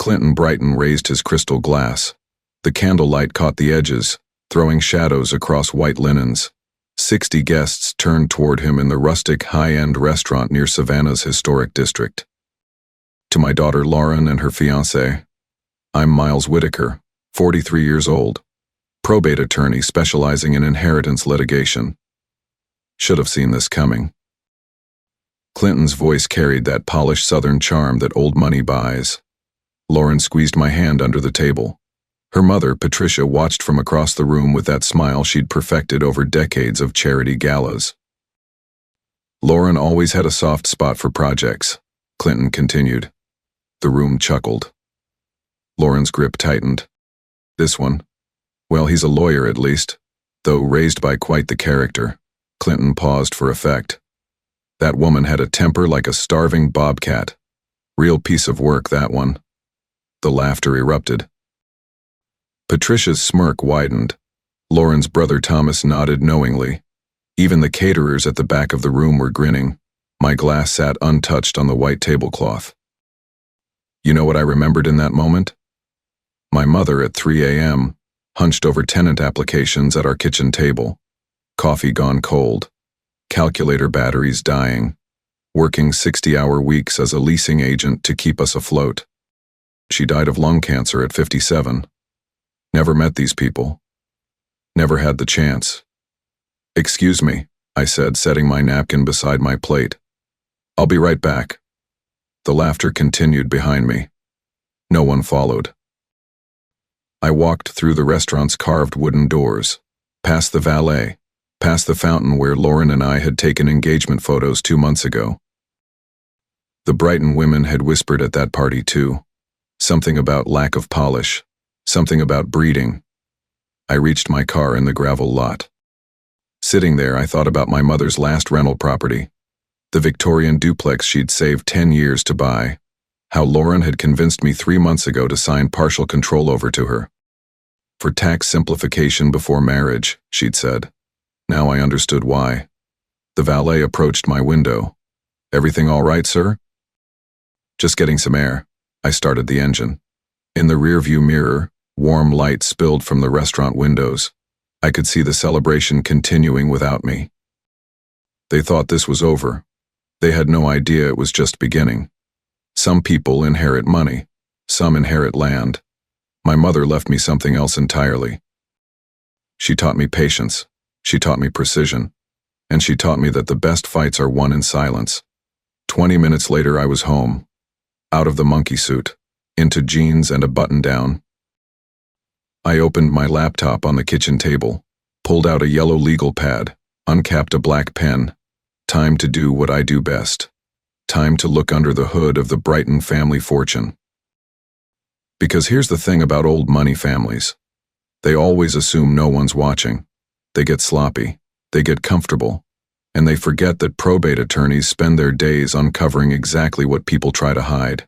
Clinton Brighton raised his crystal glass. The candlelight caught the edges, throwing shadows across white linens. 60 guests turned toward him in the rustic, high-end restaurant near Savannah's historic district. To my daughter Lauren and her fiancé, I'm Miles Whitaker, 43 years old, probate attorney specializing in inheritance litigation. Should have seen this coming. Clinton's voice carried that polished Southern charm that old money buys. Lauren squeezed my hand under the table. Her mother, Patricia, watched from across the room with that smile she'd perfected over decades of charity galas. Lauren always had a soft spot for projects, Clinton continued. The room chuckled. Lauren's grip tightened. This one? Well, he's a lawyer at least, though raised by quite the character. Clinton paused for effect. That woman had a temper like a starving bobcat. Real piece of work, that one. The laughter erupted. Patricia's smirk widened. Lauren's brother Thomas nodded knowingly. Even the caterers at the back of the room were grinning. My glass sat untouched on the white tablecloth. You know what I remembered in that moment? My mother at 3 a.m., hunched over tenant applications at our kitchen table. Coffee gone cold. Calculator batteries dying. Working 60-hour weeks as a leasing agent to keep us afloat. She died of lung cancer at 57. Never met these people. Never had the chance. Excuse me, I said, setting my napkin beside my plate. I'll be right back. The laughter continued behind me. No one followed. I walked through the restaurant's carved wooden doors, past the valet, past the fountain where Lauren and I had taken engagement photos 2 months ago. The Brighton women had whispered at that party too. Something about lack of polish. Something about breeding. I reached my car in the gravel lot. Sitting there, I thought about my mother's last rental property, the Victorian duplex she'd saved 10 years to buy, how Lauren had convinced me 3 months ago to sign partial control over to her. For tax simplification before marriage, she'd said. Now I understood why. The valet approached my window. Everything all right, sir? Just getting some air. I started the engine. In the rearview mirror, warm light spilled from the restaurant windows. I could see the celebration continuing without me. They thought this was over. They had no idea it was just beginning. Some people inherit money. Some inherit land. My mother left me something else entirely. She taught me patience. She taught me precision. And she taught me that the best fights are won in silence. 20 minutes later, I was home. Out of the monkey suit. Into jeans and a button-down. I opened my laptop on the kitchen table, pulled out a yellow legal pad, uncapped a black pen. Time to do what I do best. Time to look under the hood of the Brighton family fortune. Because here's the thing about old money families. They always assume no one's watching. They get sloppy, they get comfortable, and they forget that probate attorneys spend their days uncovering exactly what people try to hide.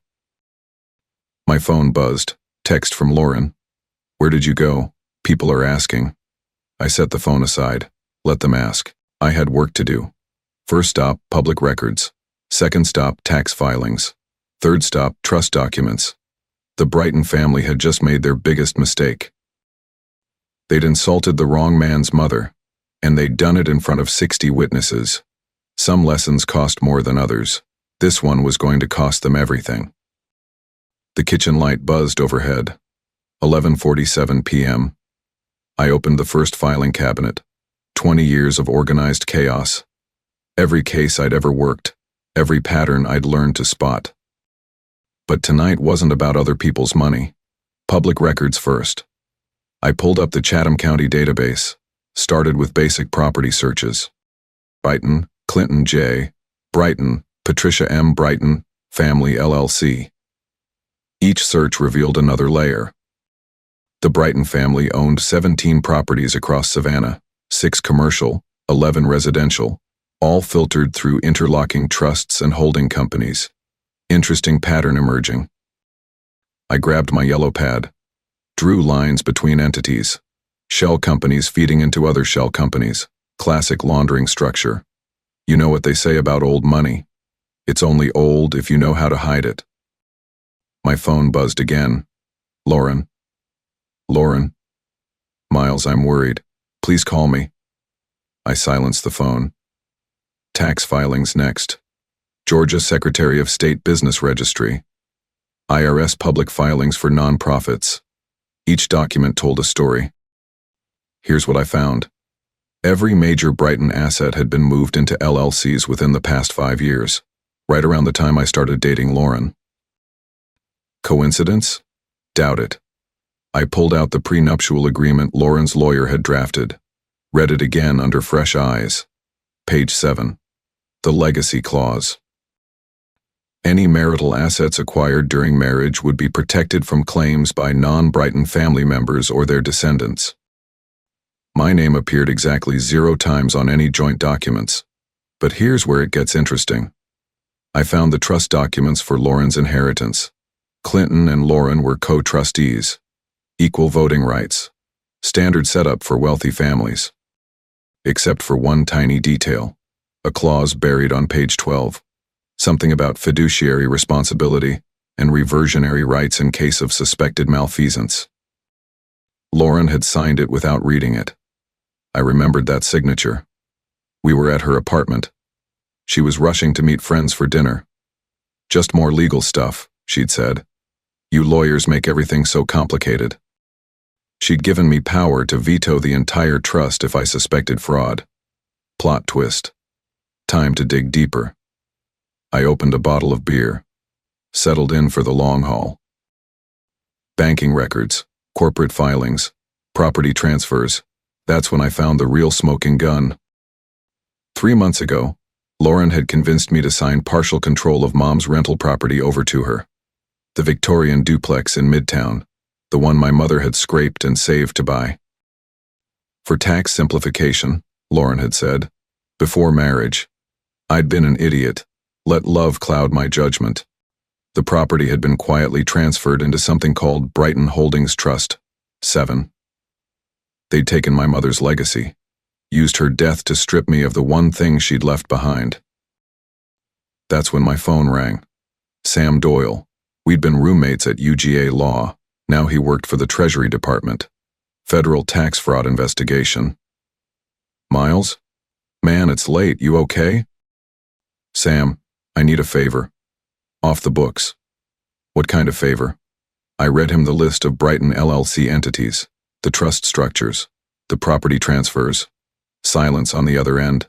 My phone buzzed. Text from Lauren. Where did you go? People are asking. I set the phone aside. Let them ask. I had work to do. First stop, public records. Second stop, tax filings. Third stop, trust documents. The Brighton family had just made their biggest mistake. They'd insulted the wrong man's mother, and they'd done it in front of 60 witnesses. Some lessons cost more than others. This one was going to cost them everything. The kitchen light buzzed overhead. 11:47 p.m. I opened the first filing cabinet. 20 years of organized chaos. Every case I'd ever worked, every pattern I'd learned to spot. But tonight wasn't about other people's money. Public records first. I pulled up the Chatham County database, started with basic property searches. Brighton, Clinton J. Brighton, Patricia M. Brighton, Family LLC. Each search revealed another layer. The Brighton family owned 17 properties across Savannah, 6 commercial, 11 residential, all filtered through interlocking trusts and holding companies. Interesting pattern emerging. I grabbed my yellow pad, drew lines between entities, shell companies feeding into other shell companies, classic laundering structure. You know what they say about old money. It's only old if you know how to hide it. My phone buzzed again. Lauren. Lauren. Miles, I'm worried. Please call me. I silenced the phone. Tax filings next. Georgia Secretary of State Business Registry. IRS public filings for nonprofits. Each document told a story. Here's what I found. Every major Brighton asset had been moved into LLCs within the past 5 years, right around the time I started dating Lauren. Coincidence? Doubt it. I pulled out the prenuptial agreement Lauren's lawyer had drafted, read it again under fresh eyes. Page 7. The legacy clause. Any marital assets acquired during marriage would be protected from claims by non-Brighton family members or their descendants. My name appeared exactly 0 times on any joint documents. But here's where it gets interesting. I found the trust documents for Lauren's inheritance. Clinton and Lauren were co-trustees. Equal voting rights. Standard setup for wealthy families. Except for one tiny detail. A clause buried on page 12. Something about fiduciary responsibility and reversionary rights in case of suspected malfeasance. Lauren had signed it without reading it. I remembered that signature. We were at her apartment. She was rushing to meet friends for dinner. Just more legal stuff, she'd said. You lawyers make everything so complicated. She'd given me power to veto the entire trust if I suspected fraud. Plot twist. Time to dig deeper. I opened a bottle of beer. Settled in for the long haul. Banking records, corporate filings, property transfers. That's when I found the real smoking gun. 3 months ago, Lauren had convinced me to sign partial control of Mom's rental property over to her. The Victorian duplex in Midtown, the one my mother had scraped and saved to buy. For tax simplification, Lauren had said, before marriage. I'd been an idiot, let love cloud my judgment. The property had been quietly transferred into something called Brighton Holdings Trust, 7. They'd taken my mother's legacy, used her death to strip me of the one thing she'd left behind. That's when my phone rang. Sam Doyle. We'd been roommates at UGA Law. Now he worked for the Treasury Department. Federal tax fraud investigation. Miles? Man, it's late. You okay? Sam, I need a favor. Off the books. What kind of favor? I read him the list of Brighton LLC entities, the trust structures, the property transfers. Silence on the other end.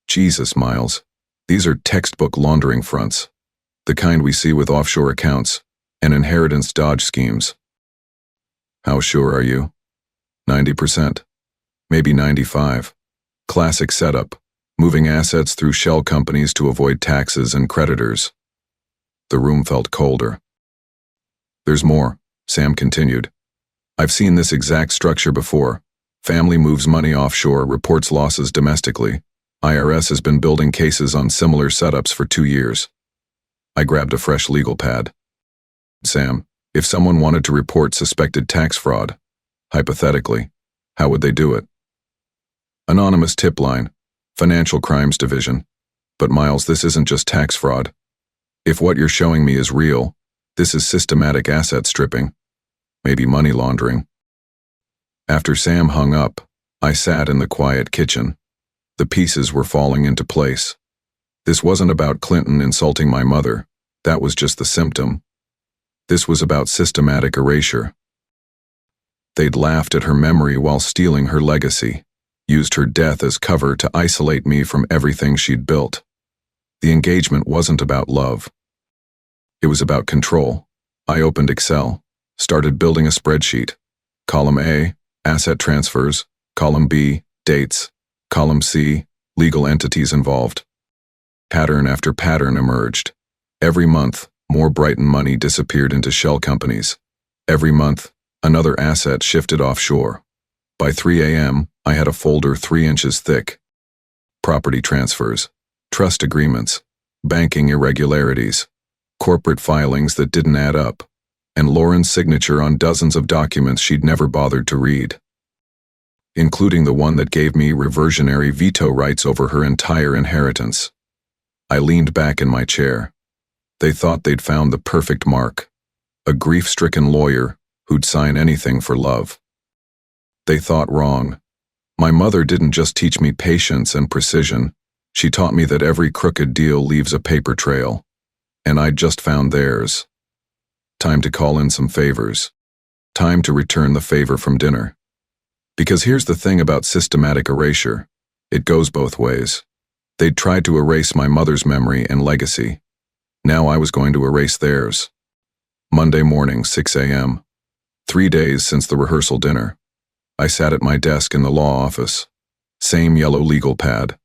Jesus, Miles. These are textbook laundering fronts. The kind we see with offshore accounts and inheritance dodge schemes. How sure are you? 90%. Maybe 95%. Classic setup. Moving assets through shell companies to avoid taxes and creditors. The room felt colder. There's more, Sam continued. I've seen this exact structure before. Family moves money offshore, reports losses domestically. IRS has been building cases on similar setups for 2 years. I grabbed a fresh legal pad. Sam, if someone wanted to report suspected tax fraud, hypothetically, how would they do it? Anonymous tip line, Financial Crimes Division. But Miles, this isn't just tax fraud. If what you're showing me is real, this is systematic asset stripping, maybe money laundering. After Sam hung up, I sat in the quiet kitchen. The pieces were falling into place. This wasn't about Clinton insulting my mother. That was just the symptom. This was about systematic erasure. They'd laughed at her memory while stealing her legacy, used her death as cover to isolate me from everything she'd built. The engagement wasn't about love. It was about control. I opened Excel, started building a spreadsheet. Column A, asset transfers. Column B, dates. Column C, legal entities involved. Pattern after pattern emerged. Every month, more Brighton money disappeared into shell companies. Every month, another asset shifted offshore. By 3 a.m., I had a folder 3 inches thick. Property transfers, trust agreements, banking irregularities, corporate filings that didn't add up, and Lauren's signature on dozens of documents she'd never bothered to read, including the one that gave me reversionary veto rights over her entire inheritance. I leaned back in my chair. They thought they'd found the perfect mark, a grief-stricken lawyer who'd sign anything for love. They thought wrong. My mother didn't just teach me patience and precision, she taught me that every crooked deal leaves a paper trail. And I'd just found theirs. Time to call in some favors. Time to return the favor from dinner. Because here's the thing about systematic erasure. It goes both ways. They'd tried to erase my mother's memory and legacy. Now I was going to erase theirs. Monday morning, 6 a.m. 3 days since the rehearsal dinner. I sat at my desk in the law office. Same yellow legal pad.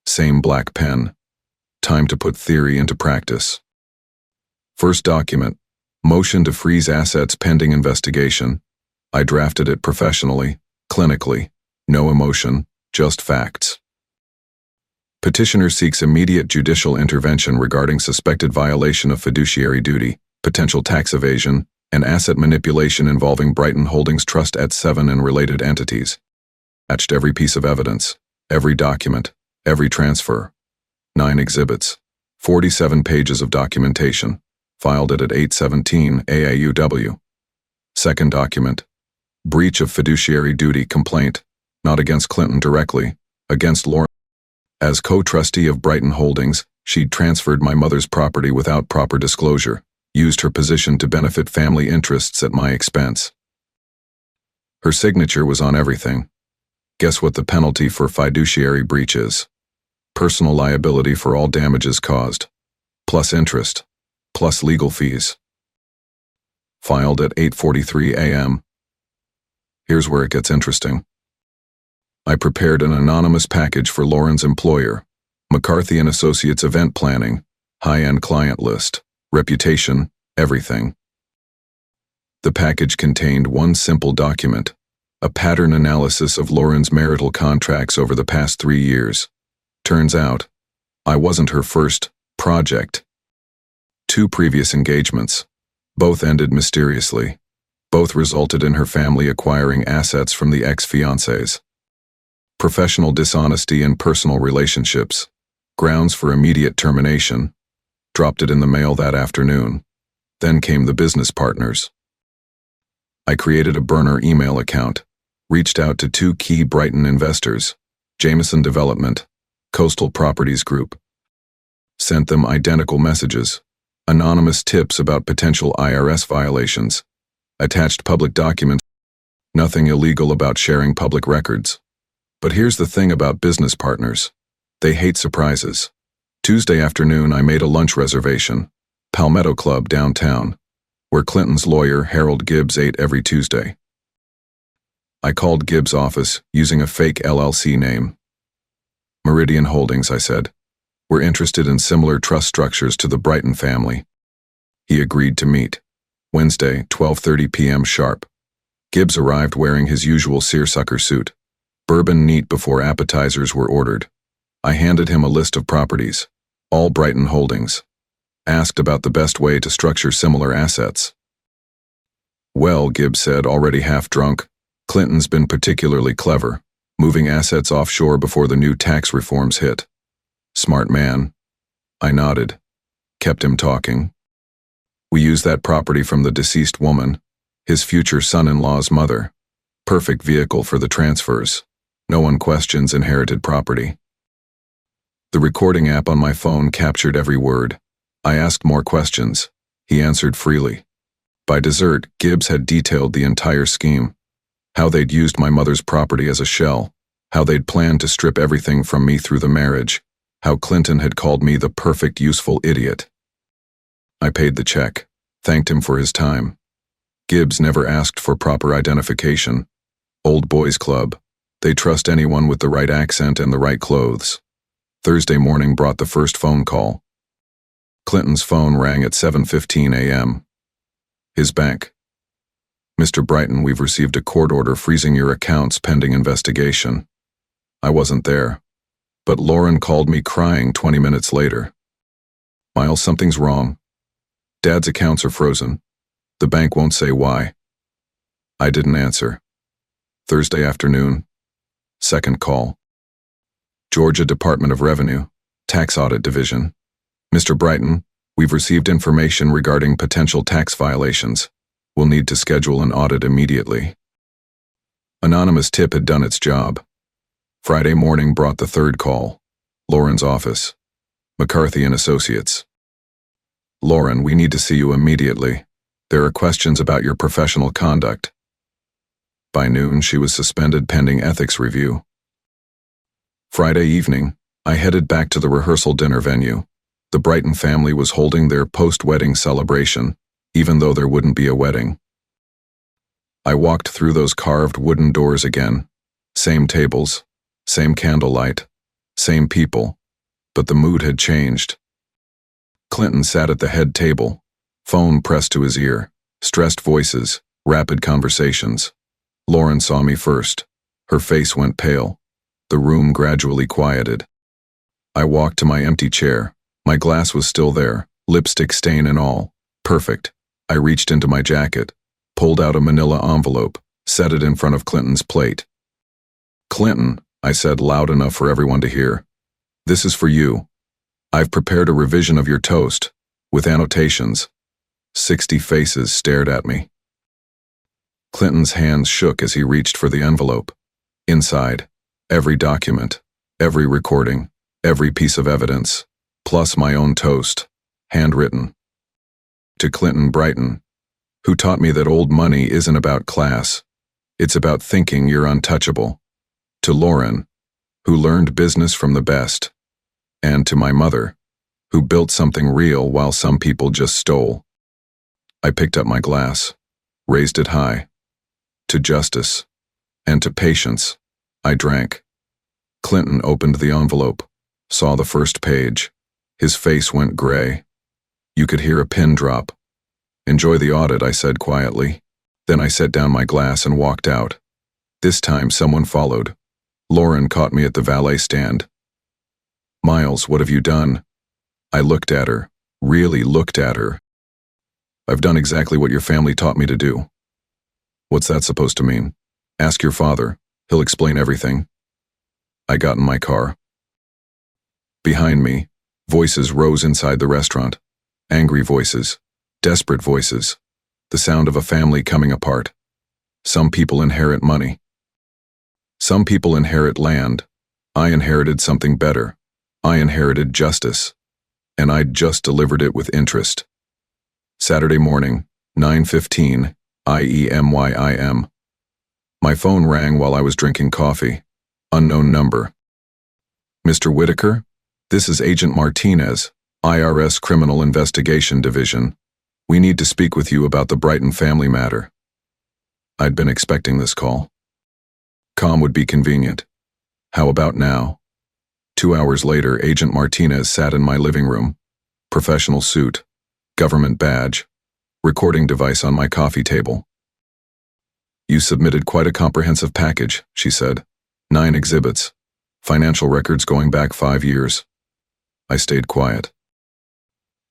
Same black pen. Time to put theory into practice. First document. Motion to freeze assets pending investigation. I drafted it professionally, clinically. No emotion, just facts. Petitioner seeks immediate judicial intervention regarding suspected violation of fiduciary duty, potential tax evasion, and asset manipulation involving Brighton Holdings Trust at 7 and related entities. Attached every piece of evidence, every document, every transfer. 9 exhibits, 47 pages of documentation. Filed it at 817 AAUW. Second document. Breach of fiduciary duty complaint, not against Clinton directly, against Lauren. As co-trustee of Brighton Holdings, she'd transferred my mother's property without proper disclosure, used her position to benefit family interests at my expense. Her signature was on everything. Guess what the penalty for fiduciary breach is? Personal liability for all damages caused, plus interest, plus legal fees. Filed at 8:43 a.m. Here's where it gets interesting. I prepared an anonymous package for Lauren's employer, McCarthy & Associates Event Planning, high-end client list, reputation, everything. The package contained one simple document, a pattern analysis of Lauren's marital contracts over the past 3 years. Turns out, I wasn't her first project. 2 previous engagements. Both ended mysteriously. Both resulted in her family acquiring assets from the ex-fiancés. Professional dishonesty in personal relationships. Grounds for immediate termination. Dropped it in the mail that afternoon. Then came the business partners. I created a burner email account. Reached out to 2 key Brighton investors, Jameson Development, Coastal Properties Group. Sent them identical messages. Anonymous tips about potential IRS violations. Attached public documents. Nothing illegal about sharing public records. But here's the thing about business partners. They hate surprises. Tuesday afternoon I made a lunch reservation. Palmetto Club downtown, where Clinton's lawyer Harold Gibbs ate every Tuesday. I called Gibbs' office using a fake LLC name. Meridian Holdings, I said. We're interested in similar trust structures to the Brighton family. He agreed to meet. Wednesday, 12:30 p.m. sharp. Gibbs arrived wearing his usual seersucker suit. Bourbon neat before appetizers were ordered. I handed him a list of properties, all Brighton Holdings. Asked about the best way to structure similar assets. Well, Gibbs said, already half drunk, Clinton's been particularly clever, moving assets offshore before the new tax reforms hit. Smart man. I nodded. Kept him talking. We used that property from the deceased woman, his future son-in-law's mother. Perfect vehicle for the transfers. No one questions inherited property. The recording app on my phone captured every word. I asked more questions. He answered freely. By dessert, Gibbs had detailed the entire scheme. How they'd used my mother's property as a shell. How they'd planned to strip everything from me through the marriage. How Clinton had called me the perfect useful idiot. I paid the check. Thanked him for his time. Gibbs never asked for proper identification. Old boys club. They trust anyone with the right accent and the right clothes. Thursday morning brought the first phone call. Clinton's phone rang at 7:15 a.m. His bank. Mr. Brighton, we've received a court order freezing your accounts pending investigation. I wasn't there, but Lauren called me crying 20 minutes later. Miles, something's wrong. Dad's accounts are frozen. The bank won't say why. I didn't answer. Thursday afternoon. Second call. Georgia Department of Revenue, Tax Audit Division. Mr. Brighton, We've received information regarding potential tax violations. We'll need to schedule an audit immediately. Anonymous tip had done its job. Friday morning brought the third call. Lauren's office. McCarthy and Associates. Lauren, we need to see you immediately. There are questions about your professional conduct. By noon, she was suspended pending ethics review. Friday evening, I headed back to the rehearsal dinner venue. The Brighton family was holding their post-wedding celebration, even though there wouldn't be a wedding. I walked through those carved wooden doors again. Same tables, same candlelight, same people, but the mood had changed. Clinton sat at the head table, phone pressed to his ear, stressed voices, rapid conversations. Lauren saw me first. Her face went pale. The room gradually quieted. I walked to my empty chair. My glass was still there, lipstick stain and all. Perfect. I reached into my jacket, pulled out a manila envelope, set it in front of Clinton's plate. Clinton, I said loud enough for everyone to hear. This is for you. I've prepared a revision of your toast, with annotations. 60 faces stared at me. Clinton's hands shook as he reached for the envelope. Inside, every document, every recording, every piece of evidence, plus my own toast, handwritten. To Clinton Brighton, who taught me that old money isn't about class, it's about thinking you're untouchable. To Lauren, who learned business from the best. And to my mother, who built something real while some people just stole. I picked up my glass, raised it high. To justice, and to patience, I drank. Clinton opened the envelope, saw the first page. His face went gray. You could hear a pin drop. Enjoy the audit, I said quietly. Then I set down my glass and walked out. This time someone followed. Lauren caught me at the valet stand. Miles, what have you done? I looked at her, really looked at her. I've done exactly what your family taught me to do. What's that supposed to mean? Ask your father. He'll explain everything. I got in my car. Behind me, voices rose inside the restaurant. Angry voices, desperate voices, the sound of a family coming apart. Some people inherit money. Some people inherit land. I inherited something better. I inherited justice. And I'd just delivered it with interest. Saturday morning, 9:15, IEMYIM. My phone rang while I was drinking coffee. Unknown number. Mr. Whitaker, this is Agent Martinez, IRS Criminal Investigation Division. We need to speak with you about the Brighton family matter. I'd been expecting this call. Calm would be convenient. How about now? 2 hours later, Agent Martinez sat in my living room. Professional suit, government badge, recording device on my coffee table. You submitted quite a comprehensive package, she said. 9 exhibits, financial records going back 5 years. I stayed quiet.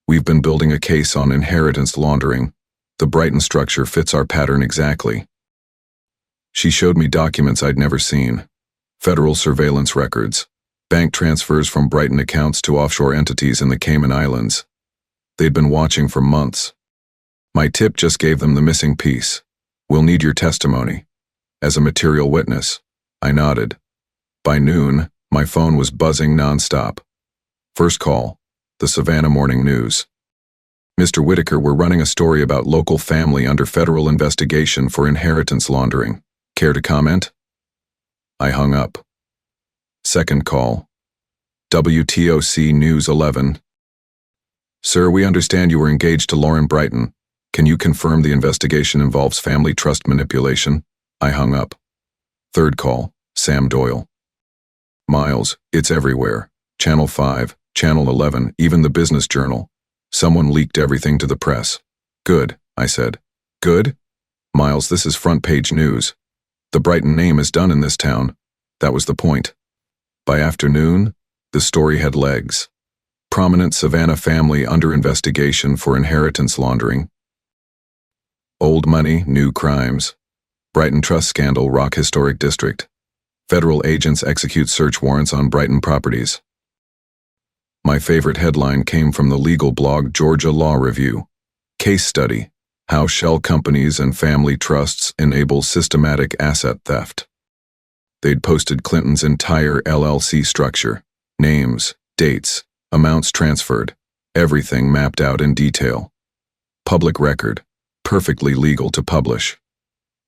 We've been building a case on inheritance laundering. The Brighton structure fits our pattern exactly. She showed me documents I'd never seen. Federal surveillance records, bank transfers from Brighton accounts to offshore entities in the Cayman Islands. They'd been watching for months. My tip just gave them the missing piece. We'll need your testimony. As a material witness, I nodded. By noon, my phone was buzzing nonstop. First call, the Savannah Morning News. Mr. Whitaker, we're running a story about local family under federal investigation for inheritance laundering. Care to comment? I hung up. Second call, WTOC News 11. Sir, we understand you were engaged to Lauren Brighton. Can you confirm the investigation involves family trust manipulation? I hung up. Third call, Sam Doyle. Miles, it's everywhere. Channel 5, Channel 11, even the Business Journal. Someone leaked everything to the press. Good, I said. Good? Miles, this is front page news. The Brighton name is done in this town. That was the point. By afternoon, the story had legs. Prominent Savannah family under investigation for inheritance laundering. Old money, new crimes. Brighton Trust scandal, Rock Historic District. Federal agents execute search warrants on Brighton properties. My favorite headline came from the legal blog Georgia Law Review. Case study: How shell companies and family trusts enable systematic asset theft. They'd posted Clinton's entire LLC structure, names, dates, amounts transferred, everything mapped out in detail. Public record, perfectly legal to publish.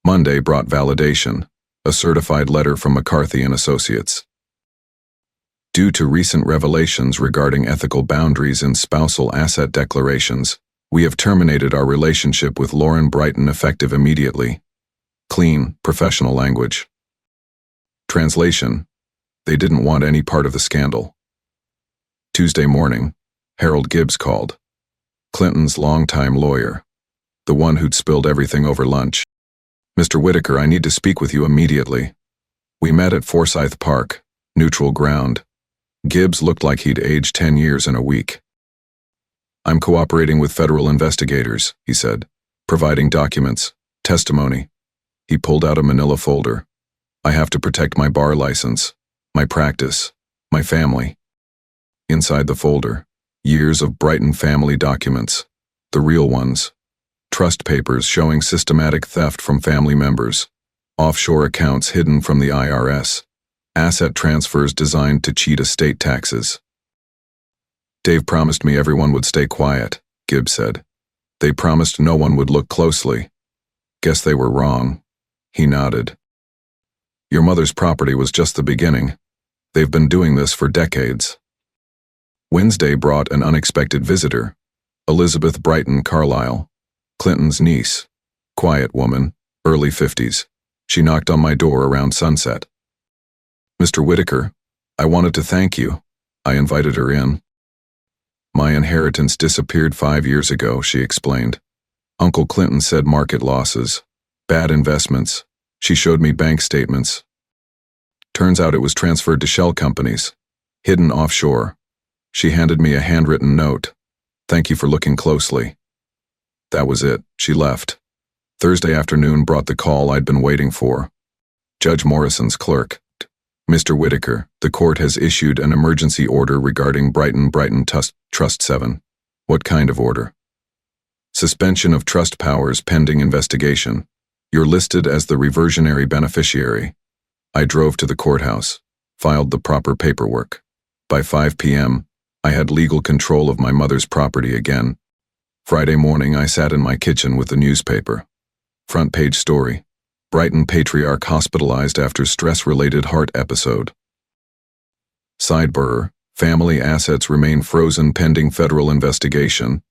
Monday brought validation, a certified letter from McCarthy and Associates. Due to recent revelations regarding ethical boundaries in spousal asset declarations, we have terminated our relationship with Lauren Brighton effective immediately. Clean, professional language. Translation: They didn't want any part of the scandal. Tuesday morning, Harold Gibbs called. Clinton's longtime lawyer. The one who'd spilled everything over lunch. "Mr. Whitaker, I need to speak with you immediately." We met at Forsyth Park, neutral ground. Gibbs looked like he'd aged 10 years in a week. "I'm cooperating with federal investigators," he said, "providing documents, testimony." He pulled out a manila folder. "I have to protect my bar license, my practice, my family." Inside the folder, years of Brighton family documents, the real ones. Trust papers showing systematic theft from family members, offshore accounts hidden from the IRS, asset transfers designed to cheat estate taxes. "Dave promised me everyone would stay quiet," Gibbs said. "They promised no one would look closely. Guess they were wrong." He nodded. "Your mother's property was just the beginning. They've been doing this for decades." Wednesday brought an unexpected visitor, Elizabeth Brighton Carlisle, Clinton's niece. Quiet woman, early 50s. She knocked on my door around sunset. "Mr. Whitaker, I wanted to thank you." I invited her in. "My inheritance disappeared 5 years ago," she explained. "Uncle Clinton said market losses, bad investments." She showed me bank statements. Turns out it was transferred to shell companies, hidden offshore. She handed me a handwritten note. "Thank you for looking closely." That was it. She left. Thursday afternoon brought the call I'd been waiting for. Judge Morrison's clerk. "Mr. Whitaker, the court has issued an emergency order regarding Brighton Trust 7. "What kind of order?" "Suspension of trust powers pending investigation. You're listed as the reversionary beneficiary." I drove to the courthouse, filed the proper paperwork. By 5 p.m., I had legal control of my mother's property again. Friday morning, I sat in my kitchen with the newspaper. Front page story: Brighton patriarch hospitalized after stress-related heart episode. Sidebar: family assets remain frozen pending federal investigation.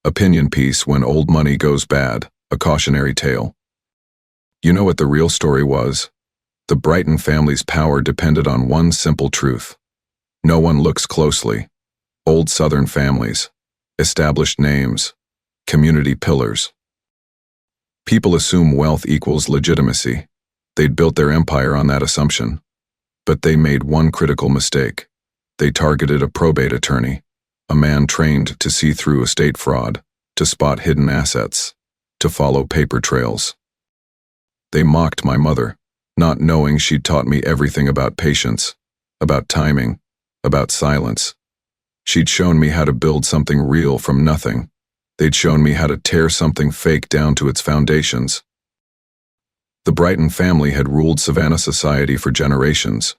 Opinion piece: when old money goes bad, a cautionary tale. You know what the real story was? The Brighton family's power depended on one simple truth. No one looks closely. Old Southern families, established names, community pillars. People assume wealth equals legitimacy. They'd built their empire on that assumption. But they made one critical mistake. They targeted a probate attorney, a man trained to see through estate fraud, to spot hidden assets, to follow paper trails. They mocked my mother, not knowing she'd taught me everything about patience, about timing, about silence. She'd shown me how to build something real from nothing. They'd shown me how to tear something fake down to its foundations. The Brighton family had ruled Savannah society for generations.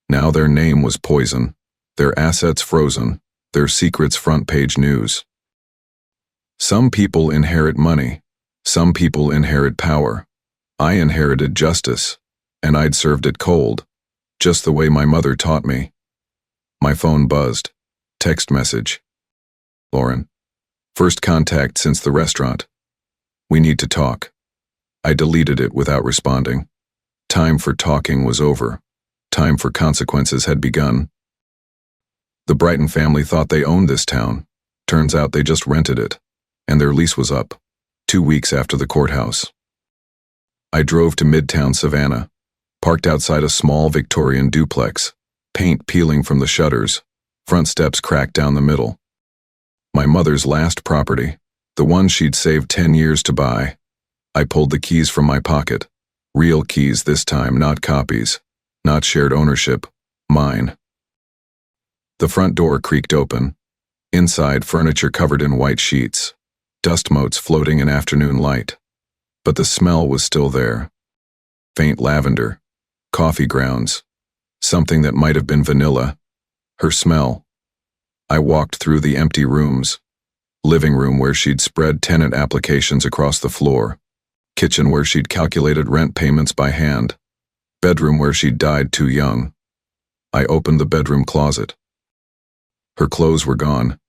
Now their name was poison, their assets frozen, their secrets front-page news. Some people inherit money. Some people inherit power. I inherited justice, and I'd served it cold, just the way my mother taught me. My phone buzzed. Text message. "Lauren. First contact since the restaurant. We need to talk." I deleted it without responding. Time for talking was over. Time for consequences had begun. The Brighton family thought they owned this town. Turns out they just rented it, and their lease was up, 2 weeks after the courthouse. I drove to Midtown Savannah, parked outside a small Victorian duplex, paint peeling from the shutters, front steps cracked down the middle. My mother's last property, the one she'd saved 10 years to buy. I pulled the keys from my pocket. Real keys this time, not copies, not shared ownership, mine. The front door creaked open. Inside, furniture covered in white sheets, dust motes floating in afternoon light. But the smell was still there. Faint lavender, coffee grounds, something that might have been vanilla. Her smell. I walked through the empty rooms. Living room where she'd spread tenant applications across the floor. Kitchen where she'd calculated rent payments by hand. Bedroom where she'd died too young. I opened the bedroom closet. Her clothes were gone,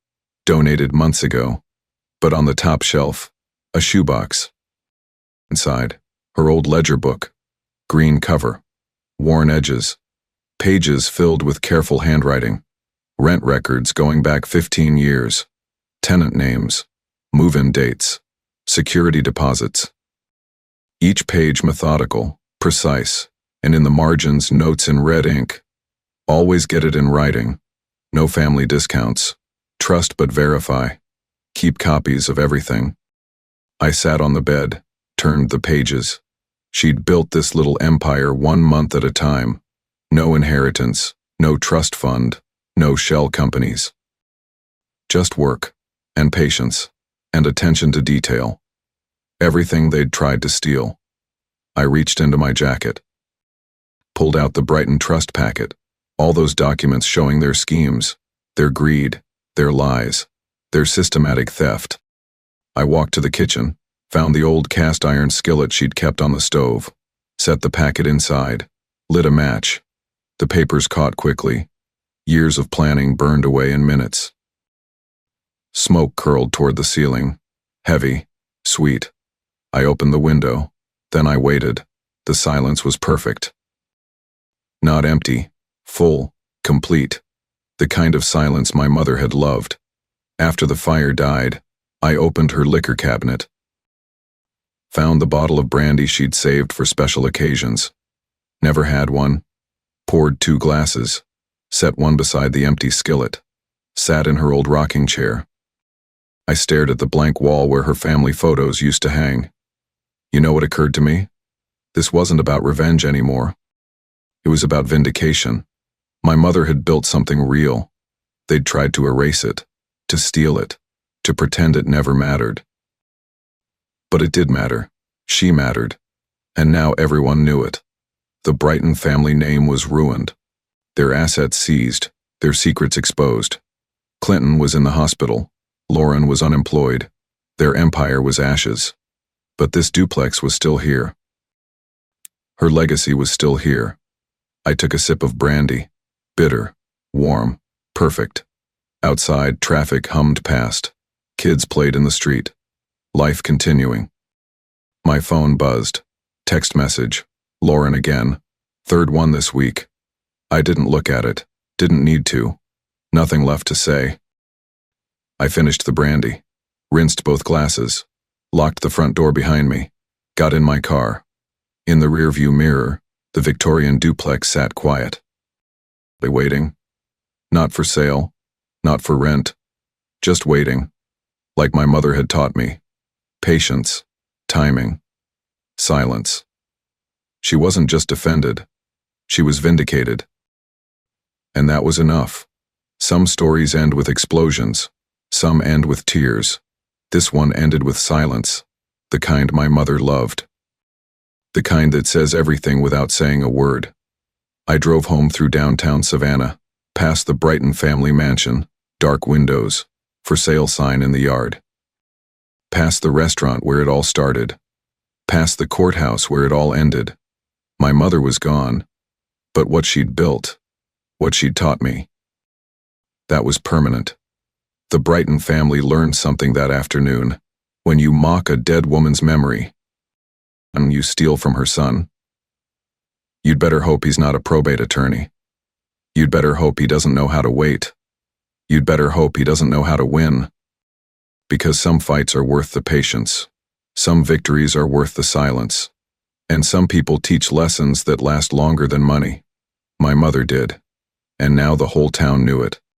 donated months ago, but on the top shelf, a shoebox. Inside, her old ledger book, green cover, worn edges, pages filled with careful handwriting, rent records going back 15 years, tenant names, move-in dates, security deposits. Each page methodical, precise, and in the margins notes in red ink. Always get it in writing. No family discounts. Trust but verify. Keep copies of everything. I sat on the bed, turned the pages. She'd built this little empire 1 month at a time. No inheritance, no trust fund, no shell companies. Just work, and patience, and attention to detail. Everything they'd tried to steal. I reached into my jacket. Pulled out the Brighton Trust packet. All those documents showing their schemes, their greed, their lies, their systematic theft. I walked to the kitchen, found the old cast iron skillet she'd kept on the stove, set the packet inside, lit a match. The papers caught quickly. Years of planning burned away in minutes. Smoke curled toward the ceiling, heavy, sweet. I opened the window, then I waited. The silence was perfect. Not empty. Full, complete, the kind of silence my mother had loved. After the fire died, I opened her liquor cabinet. Found the bottle of brandy she'd saved for special occasions. Never had one. Poured 2 glasses, set one beside the empty skillet, sat in her old rocking chair. I stared at the blank wall where her family photos used to hang. You know what occurred to me? This wasn't about revenge anymore. It was about vindication. My mother had built something real. They'd tried to erase it, to steal it, to pretend it never mattered. But it did matter. She mattered. And now everyone knew it. The Brighton family name was ruined. Their assets seized, their secrets exposed. Clinton was in the hospital. Lauren was unemployed. Their empire was ashes. But this duplex was still here. Her legacy was still here. I took a sip of brandy. Bitter, warm, perfect. Outside, traffic hummed past. Kids played in the street. Life continuing. My phone buzzed. Text message. Lauren again. 3rd one this week. I didn't look at it. Didn't need to. Nothing left to say. I finished the brandy. Rinsed both glasses. Locked the front door behind me. Got in my car. In the rearview mirror, the Victorian duplex sat quiet. Waiting. Not for sale. Not for rent. Just waiting. Like my mother had taught me. Patience. Timing. Silence. She wasn't just defended. She was vindicated. And that was enough. Some stories end with explosions. Some end with tears. This one ended with silence. The kind my mother loved. The kind that says everything without saying a word. I drove home through downtown Savannah, past the Brighton family mansion, dark windows, for sale sign in the yard. Past the restaurant where it all started. Past the courthouse where it all ended. My mother was gone, but what she'd built, what she'd taught me, that was permanent. The Brighton family learned something that afternoon. When you mock a dead woman's memory, and you steal from her son, you'd better hope he's not a probate attorney. You'd better hope he doesn't know how to wait. You'd better hope he doesn't know how to win. Because some fights are worth the patience. Some victories are worth the silence. And some people teach lessons that last longer than money. My mother did. And now the whole town knew it.